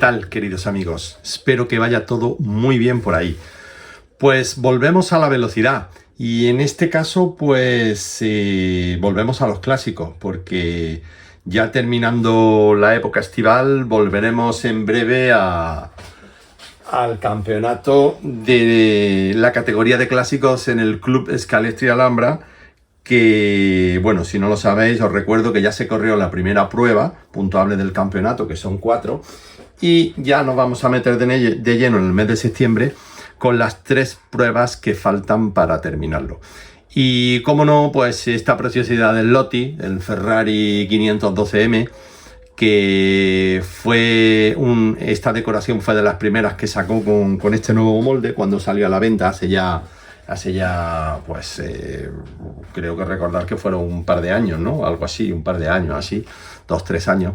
tal, queridos amigos? Espero que vaya todo muy bien por ahí. Pues volvemos a la velocidad y en este caso pues volvemos a los clásicos, porque ya terminando la época estival volveremos en breve al campeonato de la categoría de clásicos en el Club Scalestri Alhambra, que, bueno, si no lo sabéis, os recuerdo que ya se corrió la primera prueba puntuable del campeonato, que son 4, y ya nos vamos a meter de lleno en el mes de septiembre con las 3 pruebas que faltan para terminarlo. Y como no, pues esta preciosidad del Lotti, el Ferrari 512M, que fue esta decoración fue de las primeras que sacó con este nuevo molde cuando salió a la venta hace ya pues creo que recordar que fueron un par de años, ¿no? Algo así, un par de años, así, 2-3 años.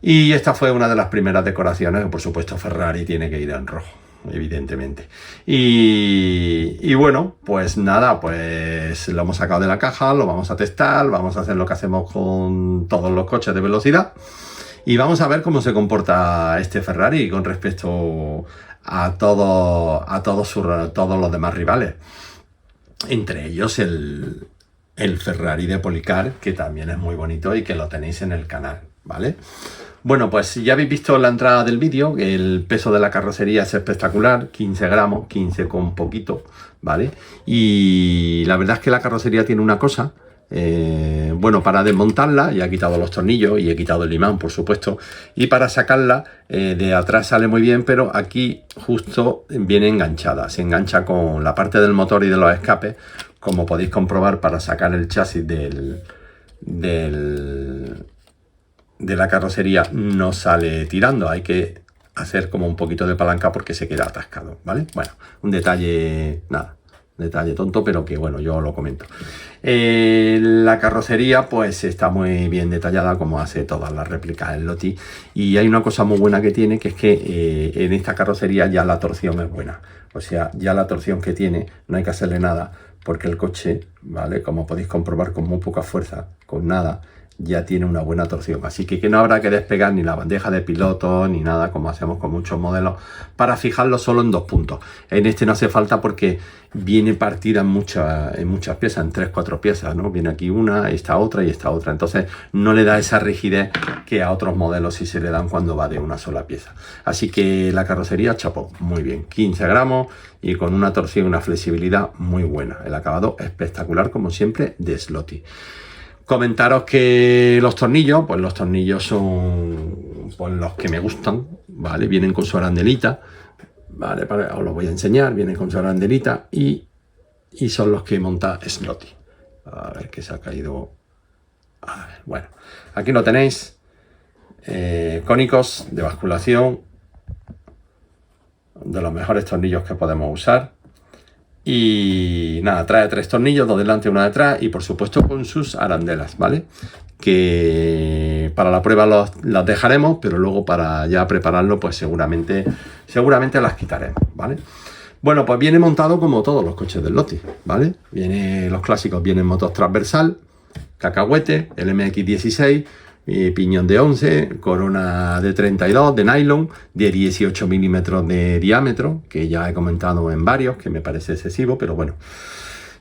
Y esta fue una de las primeras decoraciones, que por supuesto Ferrari tiene que ir en rojo, evidentemente. Y bueno, pues nada, pues lo hemos sacado de la caja, lo vamos a testar, vamos a hacer lo que hacemos con todos los coches de velocidad y vamos a ver cómo se comporta este Ferrari con respecto a todos los demás rivales, entre ellos el Ferrari de Policar, que también es muy bonito y que lo tenéis en el canal, ¿vale? Bueno, pues ya habéis visto en la entrada del vídeo que el peso de la carrocería es espectacular, 15 gramos, 15 con poquito, ¿vale? Y la verdad es que la carrocería tiene una cosa, bueno, para desmontarla ya he quitado los tornillos y he quitado el imán, por supuesto, y para sacarla de atrás sale muy bien, pero aquí justo viene enganchada, se engancha con la parte del motor y de los escapes, como podéis comprobar. Para sacar el chasis de la carrocería no sale tirando, hay que hacer como un poquito de palanca porque se queda atascado, ¿vale? Bueno, un detalle, nada, detalle tonto, pero que bueno, yo lo comento. La carrocería pues está muy bien detallada, como hace todas las réplicas del Lotti, y hay una cosa muy buena que tiene, que es que en esta carrocería ya la torsión es buena, o sea, ya la torsión que tiene no hay que hacerle nada, porque el coche, ¿vale?, como podéis comprobar, con muy poca fuerza, con nada, ya tiene una buena torsión, así que no habrá que despegar ni la bandeja de piloto ni nada, como hacemos con muchos modelos, para fijarlo solo en 2 puntos. En este no hace falta porque viene partida en muchas piezas, en 3-4 piezas, ¿no? Viene aquí una, esta otra y esta otra, entonces no le da esa rigidez que a otros modelos sí se le dan cuando va de una sola pieza. Así que la carrocería, chapó, muy bien, 15 gramos y con una torsión y una flexibilidad muy buena. El acabado espectacular, como siempre, de Sloty. Comentaros que los tornillos, pues los tornillos son pues los que me gustan, ¿vale? Vienen con su arandelita, ¿vale? Os los voy a enseñar, vienen con su arandelita y son los que monta Sloty. A ver, que se ha caído. A ver, bueno, aquí lo tenéis, cónicos de basculación, de los mejores tornillos que podemos usar. Y nada, trae 3 tornillos, 2 delante y 1 detrás, y por supuesto con sus arandelas, ¿vale? Que para la prueba las dejaremos, pero luego para ya prepararlo pues seguramente las quitaremos, ¿vale? Bueno, pues viene montado como todos los coches del Lotti, ¿vale? Los clásicos vienen motor transversal, cacahuete, el MX16, piñón de 11, corona de 32 de nylon, de 18 milímetros de diámetro, que ya he comentado en varios, que me parece excesivo, pero bueno,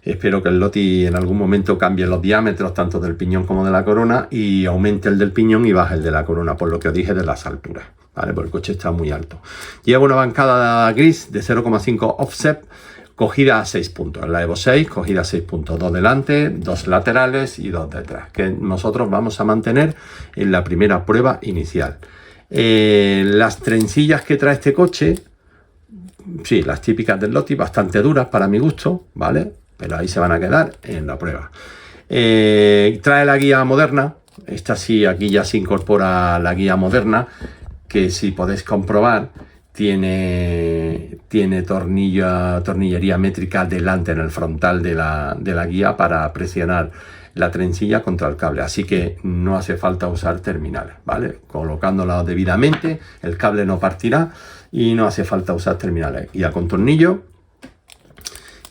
espero que el Lotti en algún momento cambie los diámetros tanto del piñón como de la corona y aumente el del piñón y baje el de la corona, por lo que os dije de las alturas, ¿vale? Porque el coche está muy alto. Lleva una bancada gris de 0,5 offset, cogida a 6 puntos, la Evo 6, cogida a 6 puntos, 2 delante, 2 laterales y 2 detrás, que nosotros vamos a mantener en la primera prueba inicial. Las trencillas que trae este coche, sí, las típicas del Lotti, bastante duras para mi gusto, ¿vale? Pero ahí se van a quedar en la prueba. Trae la guía moderna, esta sí, aquí ya se incorpora la guía moderna, que si podéis comprobar, tiene tornillería métrica delante en el frontal de la guía para presionar la trencilla contra el cable, así que no hace falta usar terminales, ¿vale? Colocándola debidamente, el cable no partirá y no hace falta usar terminales. Guía con tornillo.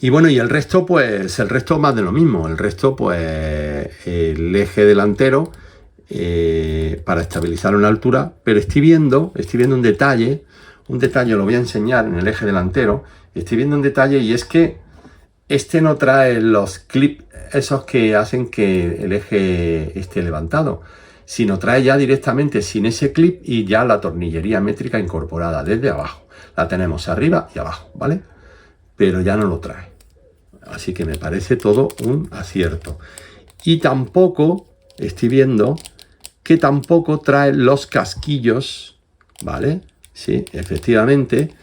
Y bueno, y el resto, pues el resto más de lo mismo. El resto, pues el eje delantero para estabilizar una altura, pero estoy viendo un detalle lo voy a enseñar en el eje delantero, estoy viendo un detalle y es que este no trae los clips esos que hacen que el eje esté levantado, sino trae ya directamente sin ese clip y ya la tornillería métrica incorporada desde abajo. La tenemos arriba y abajo, ¿vale? Pero ya no lo trae. Así que me parece todo un acierto. Y tampoco, estoy viendo que tampoco trae los casquillos, ¿vale? Sí, efectivamente.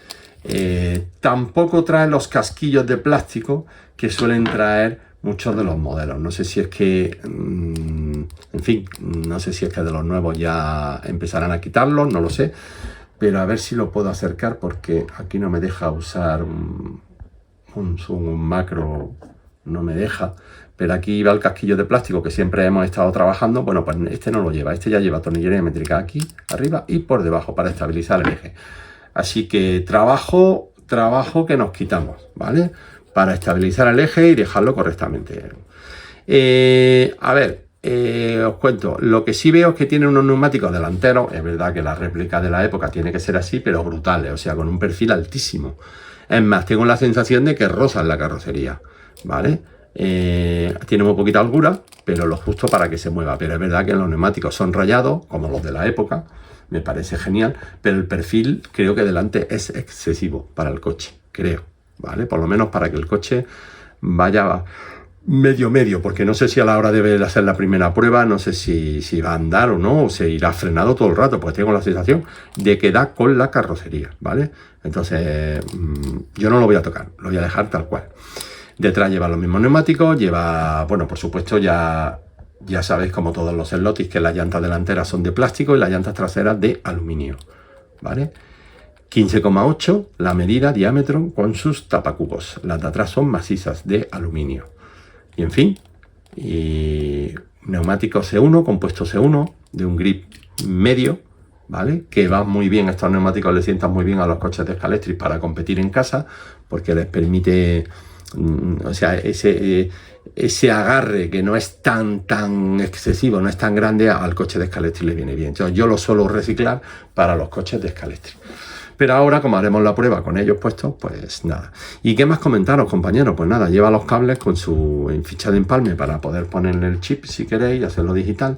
Tampoco trae los casquillos de plástico que suelen traer muchos de los modelos. No sé si es que, en fin, no sé si es que de los nuevos ya empezarán a quitarlos, no lo sé. Pero a ver si lo puedo acercar porque aquí no me deja usar un zoom, un macro, no me deja. Pero aquí va el casquillo de plástico que siempre hemos estado trabajando. Bueno, pues este no lo lleva. Este ya lleva tornillería métrica aquí, arriba y por debajo para estabilizar el eje. Así que trabajo que nos quitamos, ¿vale? Para estabilizar el eje y dejarlo correctamente. A ver, os cuento. Lo que sí veo es que tiene unos neumáticos delanteros. Es verdad que la réplica de la época tiene que ser así, pero brutales. O sea, con un perfil altísimo. Es más, tengo la sensación de que rozan la carrocería, ¿vale? Tiene muy poquita holgura, pero lo justo para que se mueva. Pero es verdad que los neumáticos son rayados, como los de la época, me parece genial, pero el perfil creo que delante es excesivo para el coche, creo, ¿vale? Por lo menos para que el coche vaya medio, porque no sé si a la hora de hacer la primera prueba, no sé si va a andar o no, o se irá frenado todo el rato, pues tengo la sensación de que da con la carrocería, ¿vale? Entonces, yo no lo voy a tocar, lo voy a dejar tal cual. Detrás lleva los mismos neumáticos, lleva, bueno, por supuesto ya sabéis como todos los Slotis que las llantas delanteras son de plástico y las llantas traseras de aluminio, ¿vale? 15,8 la medida, diámetro con sus tapacubos. Las de atrás son macizas de aluminio. Y en fin, y neumático C1, compuesto C1 de un grip medio, ¿vale? Que va muy bien, estos neumáticos le sientan muy bien a los coches de Scalextric para competir en casa, porque les permite, o sea, ese agarre que no es tan excesivo, no es tan grande, al coche de Scalextric le viene bien. Entonces, yo lo suelo reciclar para los coches de Scalextric. Pero ahora, como haremos la prueba con ellos puestos, pues nada. ¿Y qué más comentaros, compañeros? Pues nada, lleva los cables con su ficha de empalme para poder ponerle el chip si queréis, hacerlo digital.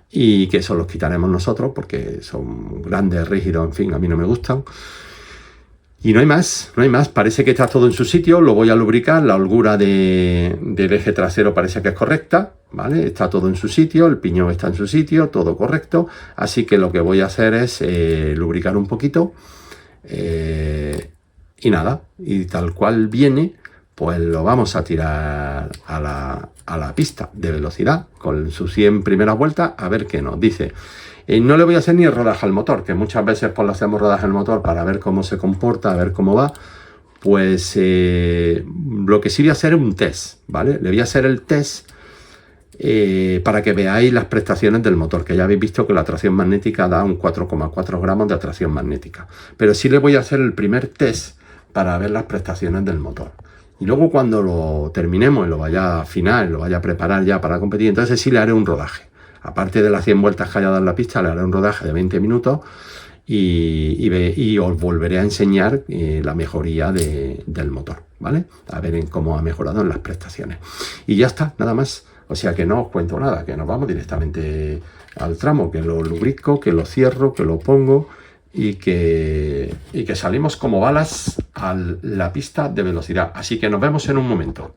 Y que eso los quitaremos nosotros porque son grandes, rígidos, en fin, a mí no me gustan. Y no hay más, parece que está todo en su sitio, lo voy a lubricar, la holgura del eje trasero parece que es correcta, ¿vale? Está todo en su sitio, el piñón está en su sitio, todo correcto, así que lo que voy a hacer es lubricar un poquito y nada, y tal cual viene, pues lo vamos a tirar a la pista de velocidad con sus 100 primeras vueltas a ver qué nos dice. No le voy a hacer ni el rodaje al motor, que muchas veces pues le hacemos rodaje al motor para ver cómo se comporta, a ver cómo va. Pues lo que sí voy a hacer es un test, ¿vale? Le voy a hacer el test para que veáis las prestaciones del motor, que ya habéis visto que la tracción magnética da un 4,4 gramos de atracción magnética. Pero sí le voy a hacer el primer test para ver las prestaciones del motor. Y luego cuando lo terminemos y lo vaya a afinar, lo vaya a preparar ya para competir, entonces sí le haré un rodaje. Aparte de las 100 vueltas que haya dado en la pista, le haré un rodaje de 20 minutos y os volveré a enseñar la mejoría del motor, ¿vale? A ver en cómo ha mejorado en las prestaciones. Y ya está, nada más. O sea que no os cuento nada, que nos vamos directamente al tramo, que lo lubrico, que lo cierro, que lo pongo y que salimos como balas a la pista de velocidad. Así que nos vemos en un momento.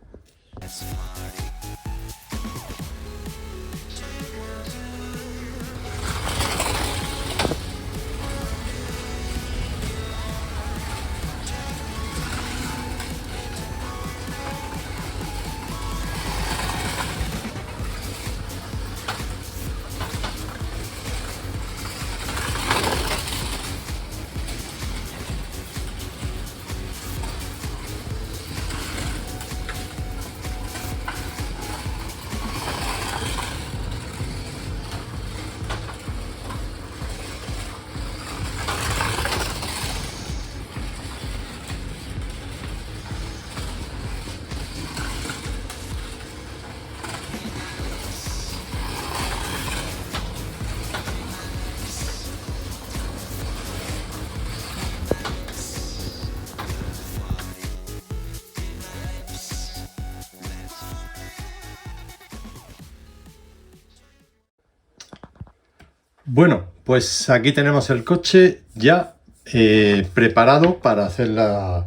Bueno, pues aquí tenemos el coche ya preparado para hacer la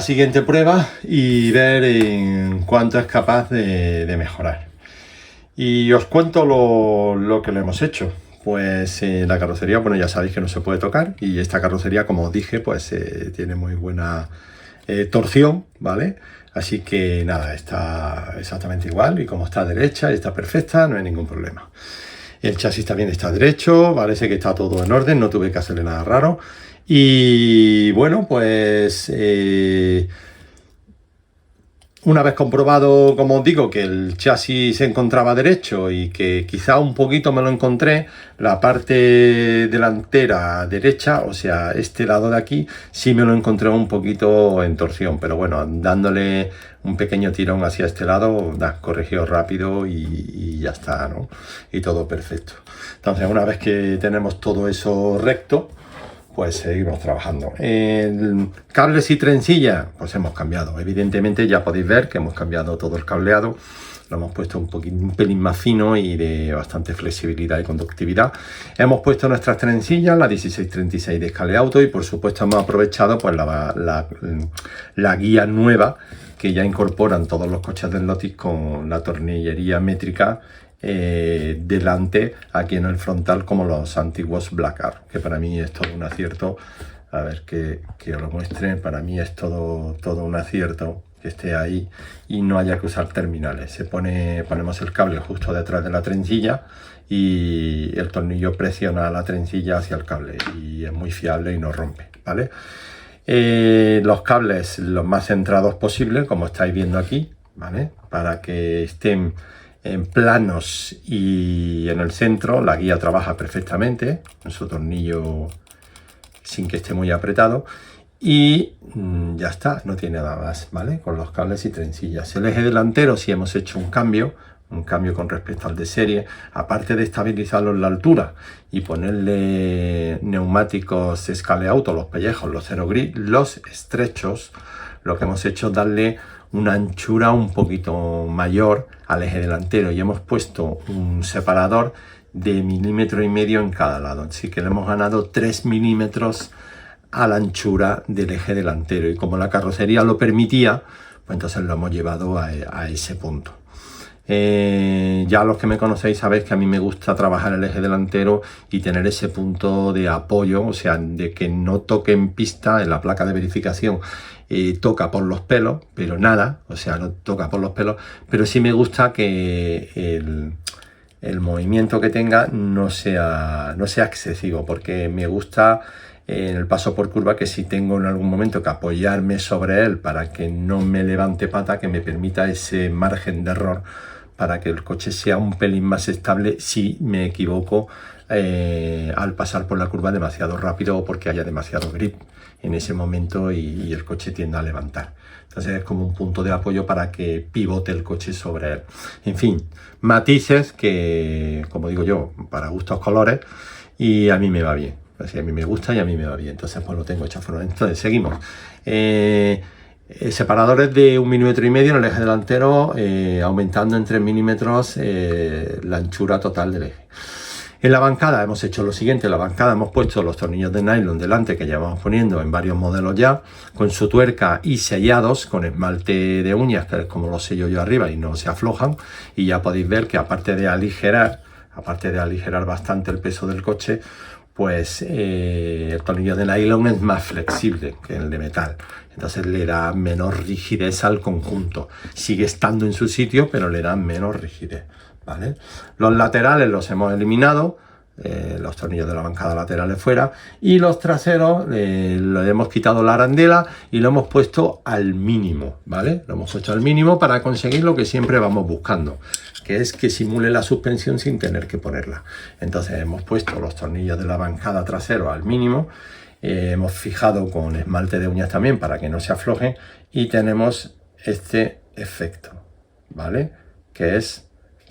siguiente prueba y ver en cuánto es capaz de mejorar. Y os cuento lo que le hemos hecho. Pues la carrocería, bueno, ya sabéis que no se puede tocar, y esta carrocería, como os dije, pues tiene muy buena torsión, ¿vale? Así que nada, está exactamente igual, y como está derecha y está perfecta, no hay ningún problema. El chasis también está derecho, parece que está todo en orden, no tuve que hacerle nada raro. Y bueno, pues una vez comprobado, como os digo, que el chasis se encontraba derecho y que quizá un poquito me lo encontré, la parte delantera derecha, o sea, este lado de aquí, sí me lo encontré un poquito en torsión, pero bueno, dándole un pequeño tirón hacia este lado, corrigió rápido y ya está, ¿no? Y todo perfecto. Entonces, una vez que tenemos todo eso recto, pues seguimos trabajando. El cables y trencilla, pues hemos cambiado. Evidentemente ya podéis ver que hemos cambiado todo el cableado. Lo hemos puesto un pelín más fino y de bastante flexibilidad y conductividad. Hemos puesto nuestras trencillas, la 1636 de Scaleauto, y por supuesto hemos aprovechado pues la guía nueva que ya incorporan todos los coches del Lotus con la tornillería métrica delante, aquí en el frontal, como los antiguos Blackguard, que para mí es todo un acierto. A ver que os lo muestre. Para mí es todo un acierto que esté ahí y no haya que usar terminales. Ponemos el cable justo detrás de la trencilla y el tornillo presiona la trencilla hacia el cable y es muy fiable y no rompe, ¿vale? Los cables los más centrados posible, como estáis viendo aquí, ¿vale? Para que estén en planos y en el centro. La guía trabaja perfectamente en su tornillo sin que esté muy apretado, y ya está, no tiene nada más, ¿vale? Con los cables y trencillas. El eje delantero sí hemos hecho un cambio con respecto al de serie. Aparte de estabilizarlo en la altura y ponerle neumáticos Scaleauto, los pellejos, los Zero Grip, los estrechos, lo que hemos hecho es darle una anchura un poquito mayor al eje delantero, y hemos puesto un separador de 1,5 milímetros en cada lado, así que le hemos ganado 3 milímetros a la anchura del eje delantero, y como la carrocería lo permitía, pues entonces lo hemos llevado a ese punto. Ya los que me conocéis sabéis que a mí me gusta trabajar el eje delantero y tener ese punto de apoyo, o sea, de que no toque en pista. En la placa de verificación toca por los pelos, pero nada, o sea, no toca por los pelos, pero sí me gusta que el movimiento que tenga no sea excesivo, porque me gusta en el paso por curva que si tengo en algún momento que apoyarme sobre él para que no me levante pata, que me permita ese margen de error para que el coche sea un pelín más estable si me equivoco al pasar por la curva demasiado rápido o porque haya demasiado grip en ese momento y el coche tienda a levantar. Entonces es como un punto de apoyo para que pivote el coche sobre él. En fin, matices que, como digo yo, para gustos colores, y a mí me va bien. Así, a mí me gusta y a mí me va bien. Entonces pues lo tengo hecho a forma. Entonces seguimos. Separadores de 1,5 milímetros en el eje delantero, aumentando en 3 milímetros la anchura total del eje. En la bancada hemos hecho lo siguiente. En la bancada hemos puesto los tornillos de nylon delante, que ya vamos poniendo en varios modelos ya, con su tuerca y sellados con esmalte de uñas, que es como los sello yo arriba, y no se aflojan. Y ya podéis ver que aparte de aligerar bastante el peso del coche, pues el tornillo de nylon es más flexible que el de metal, entonces le da menos rigidez al conjunto. Sigue estando en su sitio, pero le da menos rigidez, ¿vale? Los laterales los hemos eliminado, los tornillos de la bancada laterales fuera, y los traseros le hemos quitado la arandela y lo hemos puesto al mínimo, ¿vale? Lo hemos puesto al mínimo para conseguir lo que siempre vamos buscando, que es que simule la suspensión sin tener que ponerla. Entonces hemos puesto los tornillos de la bancada trasero al mínimo, hemos fijado con esmalte de uñas también para que no se aflojen, y tenemos este efecto, ¿vale? Que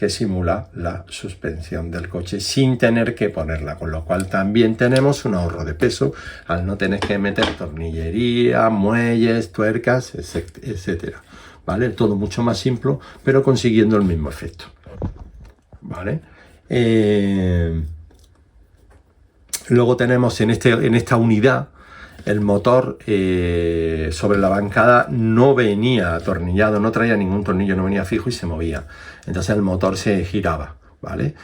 simula la suspensión del coche sin tener que ponerla, con lo cual también tenemos un ahorro de peso al no tener que meter tornillería, muelles, tuercas, etcétera, ¿vale? Todo mucho más simple, pero consiguiendo el mismo efecto, ¿vale? Luego tenemos en esta unidad el motor sobre la bancada no venía atornillado, no traía ningún tornillo, no venía fijo y se movía. Entonces el motor se giraba, ¿vale?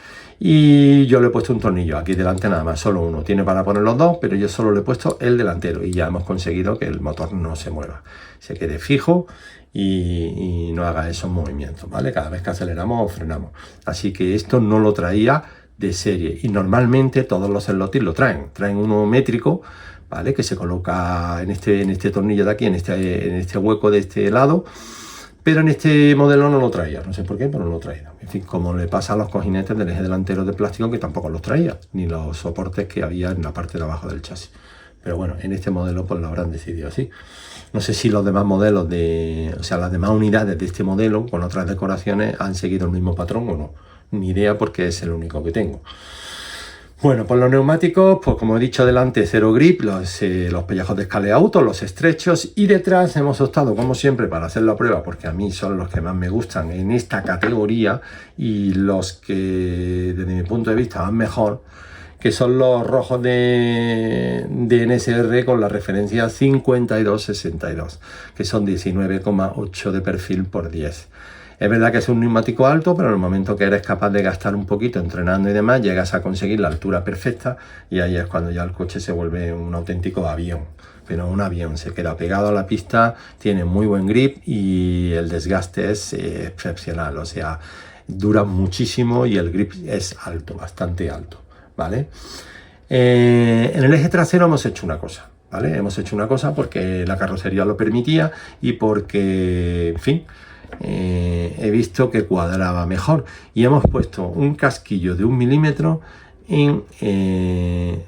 Y yo le he puesto un tornillo aquí delante nada más, solo uno. Tiene para poner los dos, pero yo solo le he puesto el delantero y ya hemos conseguido que el motor no se mueva, se quede fijo y no haga esos movimientos, ¿vale? Cada vez que aceleramos o frenamos. Así que esto no lo traía de serie y normalmente todos los Slotis lo traen uno métrico, ¿vale? Que se coloca en este tornillo de aquí, en este hueco de este lado, pero en este modelo no lo traía, no sé por qué, pero no lo traía. En fin, como le pasa a los cojinetes del eje delantero de plástico, que tampoco los traía, ni los soportes que había en la parte de abajo del chasis. Pero bueno, en este modelo pues lo habrán decidido así. No sé si los demás modelos las demás unidades de este modelo con otras decoraciones han seguido el mismo patrón o no. Ni idea porque es el único que tengo. Bueno, pues los neumáticos, pues como he dicho delante, cero grip, los pellejos de Scale Auto, los estrechos, y detrás hemos optado, como siempre, para hacer la prueba, porque a mí son los que más me gustan en esta categoría y los que, desde mi punto de vista, van mejor, que son los rojos de NSR con la referencia 5262, que son 19,8 de perfil por 10. Es verdad que es un neumático alto, pero en el momento que eres capaz de gastar un poquito entrenando y demás, llegas a conseguir la altura perfecta y ahí es cuando ya el coche se vuelve un auténtico avión. Pero un avión, se queda pegado a la pista, tiene muy buen grip y el desgaste es excepcional, o sea, dura muchísimo y el grip es alto, bastante alto, ¿vale? En el eje trasero hemos hecho una cosa, ¿vale? Hemos hecho una cosa porque la carrocería lo permitía y porque, en fin, he visto que cuadraba mejor y hemos puesto un casquillo de 1 milímetro en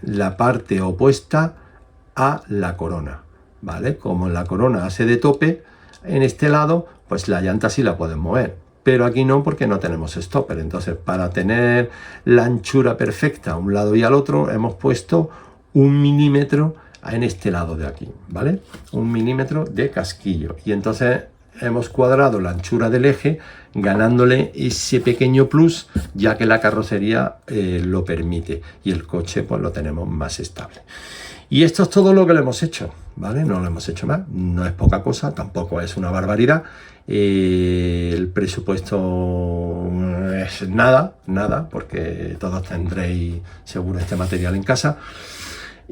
la parte opuesta a la corona, ¿vale? Como la corona hace de tope en este lado, pues la llanta sí la pueden mover, pero aquí no porque no tenemos stopper. Entonces, para tener la anchura perfecta a un lado y al otro, hemos puesto 1 milímetro en este lado de aquí, ¿vale? 1 milímetro de casquillo y entonces hemos cuadrado la anchura del eje ganándole ese pequeño plus, ya que la carrocería lo permite y el coche pues lo tenemos más estable. Y esto es todo lo que le hemos hecho, ¿vale? No lo hemos hecho más, no es poca cosa, tampoco es una barbaridad. El presupuesto es nada, porque todos tendréis seguro este material en casa.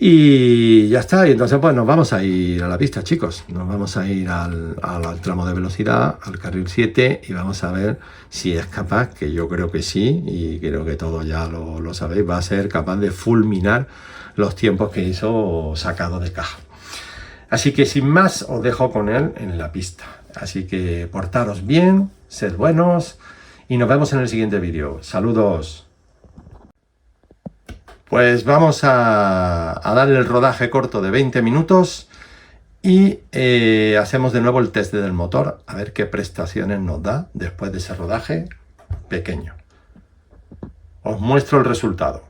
Y ya está, y entonces pues nos vamos a ir a la pista, chicos. Nos vamos a ir al tramo de velocidad, al carril 7, y vamos a ver si es capaz, que yo creo que sí, y creo que todos ya lo sabéis, va a ser capaz de fulminar los tiempos que hizo sacado de caja. Así que sin más, os dejo con él en la pista. Así que portaros bien, sed buenos, y nos vemos en el siguiente vídeo. Saludos. Pues vamos a darle el rodaje corto de 20 minutos y hacemos de nuevo el test del motor, a ver qué prestaciones nos da después de ese rodaje pequeño. Os muestro el resultado.